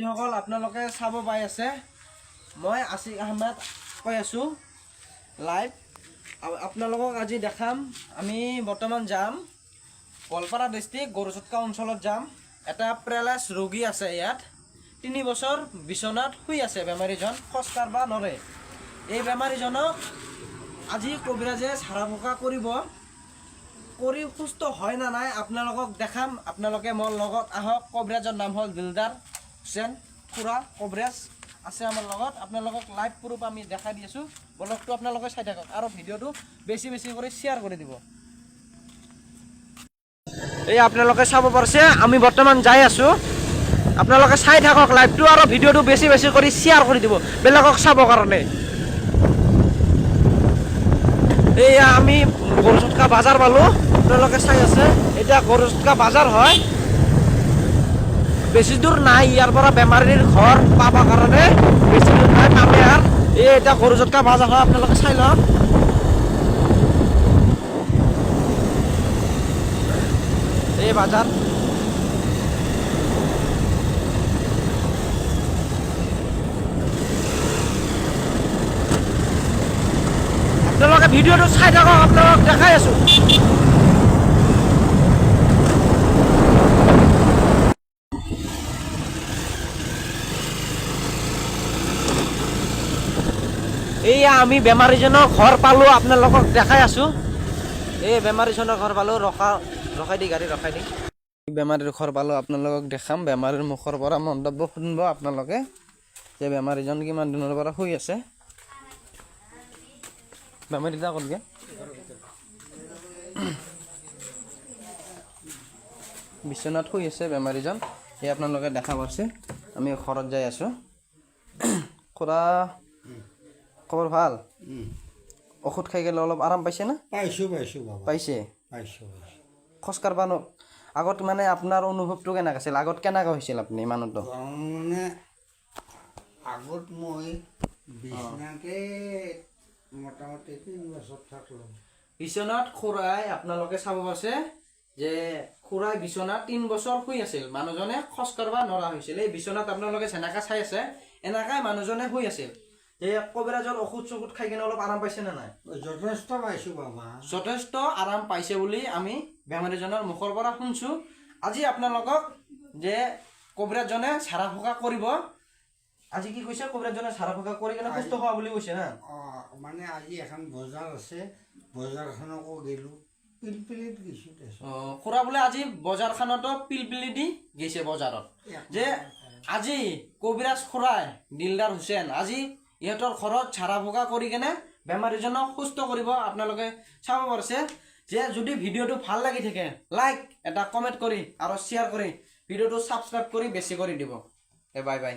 সকল আপোনালোকে চাব পাই আছে মই আশিক আহমেদ কৈ আছো লাইভ আপোনালোকক আজি দেখাম আমি বৰ্তমান যাম গোৱালপাৰা ডিস্ট্ৰিক্ট গৰুচটকা অঞ্চলত যাম এটা প্ৰেলাস ৰোগী আছে ইয়াত 3 বছৰ বিছনাত শুই আছে বেমাৰীজন খোজ কাঢ়বা নৰে এই বেমাৰীজনক আজি কবিৰাজে সাৰা ফুকা কৰিব কৰি সুস্থ হয় না নাই আপোনালোকক দেখাম আপোনালোকে মোৰ লগত আহক কবিৰাজৰ নাম হ'ল দিলদাৰ হুছেইন খুৰা কবিৰাজ আছে আমাৰ লগত আপোনালোকক লাইভ প্ৰুফ আমি দেখাই দি আছো ব্লগটো আপোনালোকে চাই থাকক আৰু ভিডিঅ'টো বেছি বেছি কৰি শেয়াৰ কৰি দিব এই আপোনালোকে চাব পাৰিছে আমি বৰ্তমান যাই আছো আপোনালোকে চাই থাকক লাইভটো আৰু ভিডিঅ'টো বেছি বেছি কৰি শেয়াৰ কৰি দিব বেলেগক চাব কাৰণে এয়া আমি গৰুচটকা বাজাৰ পালো আপোনালোকে চাই আছে এটা গৰুচটকা বাজাৰ হয় বেছি দূৰ নাই ইয়াৰ পৰা বেমাৰীৰ ঘৰ পাবা কাৰণে বেছি দূৰ নাই পাবে আৰ এটা গৰুচটকা বাজাৰ হয় আপোনালোকে চাই লওক এই বাজাৰ আপোনালোকে ভিডিঅ'টো চাই থাকক আপোনালোক দেখাই আছো এইয়া আমি বেমাৰীজনৰ ঘৰ পালো আপোনালোকক দেখাই আছো এই বেমাৰীজনৰ ঘৰ পালো ৰখাই দি গাড়ী ৰখাই দি বেমাৰীৰ ঘৰ পালো আপোনালোকক দেখাম বেমাৰীৰ মুখৰ পৰা মন্তব্য শুনিব আপোনালোকে যে বেমাৰীজন কিমান দিনৰ পৰা শুই আছে বেমাৰীটা ক'লগে বিছনাত শুই আছে বেমাৰীজন এই আপোনালোকে দেখা পাইছে আমি ঘৰত যাই আছো খুৰা খবৰ ভাল ঔষধ খাই গেলে অলপ আৰাম পাইছে না পাইছো বাবা পাইছে পাইছো খোজ কাঢ়বা আগত মানে আপোনাৰ অনুভৱটো কেনেকৈ আছিল আগত কেনেকৈ হৈছিল আপুনি মানুহটো মানে আগত মই বিছনাতে মোটামুটি 3 বছৰ থাকলো বিছনাত খুৰাই আপোনালোকে চাব পাৰিছে যে খুৰাই বিছনাত 3 বছৰ শুই আছিল মানুহজনে খোজ কাঢ়বা নৰা হৈছিল এই বিছনাত আপোনালোকে যেনেকৈ চাই আছে এনেকৈ মানুহজনে শুই আছিল এই কবিৰাজৰ ঔষধ চৌষধ খাই কিনে অলপ আৰাম পাইছে না নাই যথেষ্ট পাইছো বাবা যথেষ্ট আৰাম পাইছে বুলি আমি বেমাৰীজনৰ মুখৰ পৰা শুনছো আজি আপোনালোকক যে কবিৰাজনে সাৰা ফুকা কৰিব আজি কি কৈছে কবিৰাজনে সাৰা ফুকা কৰি কিনে সুস্থ হোৱা বুলি কৈছে না মানে আজি এখন বজাৰ আছে বজাৰখনকো গেলো পিলপিলিত গেছো খুৰা বোলে আজি বজাৰখনতো পিলপিলি দি গৈছে বজাৰত যে আজি কবিৰাজ খুৰাই দিলদাৰ হুছেইন আজি ইহঁতৰ ঘৰত সাৰা ফুকা কৰি কেনে বেমাৰীজনক সুস্থ কৰিব আপোনালোকে চাব পাৰিছে যে যদি ভিডিঅ'টো ভাল লাগি থাকে লাইক এটা কমেণ্ট কৰি আৰু শ্বেয়াৰ কৰি ভিডিঅ'টো ছাবস্ক্ৰাইব কৰি বেছি কৰি দিব বাই বাই